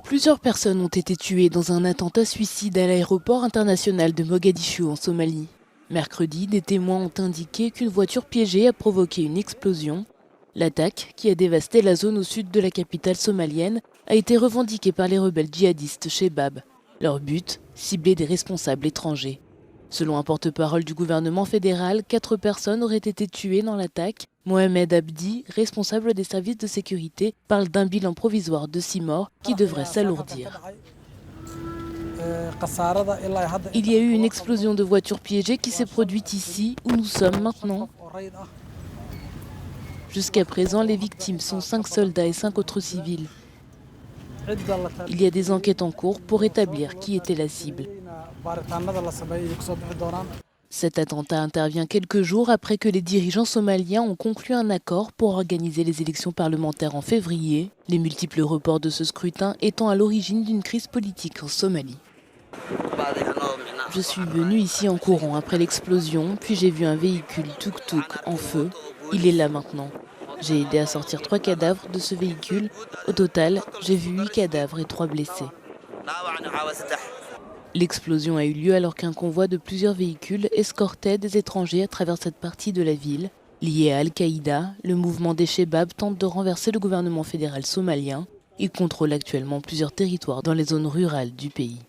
Plusieurs personnes ont été tuées dans un attentat suicide à l'aéroport international de Mogadiscio en Somalie. Mercredi, des témoins ont indiqué qu'une voiture piégée a provoqué une explosion. L'attaque, qui a dévasté la zone au sud de la capitale somalienne, a été revendiquée par les rebelles djihadistes Shebab. Leur but, cibler des responsables étrangers. Selon un porte-parole du gouvernement fédéral, 4 personnes auraient été tuées dans l'attaque. Mohamed Abdi, responsable des services de sécurité, parle d'un bilan provisoire de 6 morts qui devrait s'alourdir. Il y a eu une explosion de voitures piégées qui s'est produite ici, où nous sommes maintenant. Jusqu'à présent, les victimes sont 5 soldats et 5 autres civils. Il y a des enquêtes en cours pour établir qui était la cible. Cet attentat intervient quelques jours après que les dirigeants somaliens ont conclu un accord pour organiser les élections parlementaires en février, les multiples reports de ce scrutin étant à l'origine d'une crise politique en Somalie. Je suis venu ici en courant après l'explosion, puis j'ai vu un véhicule tuk-tuk en feu. Il est là maintenant. J'ai aidé à sortir 3 cadavres de ce véhicule. Au total, j'ai vu 8 cadavres et 3 blessés. L'explosion a eu lieu alors qu'un convoi de plusieurs véhicules escortait des étrangers à travers cette partie de la ville. Lié à Al-Qaïda, le mouvement des Shebab tente de renverser le gouvernement fédéral somalien. Il contrôle actuellement plusieurs territoires dans les zones rurales du pays.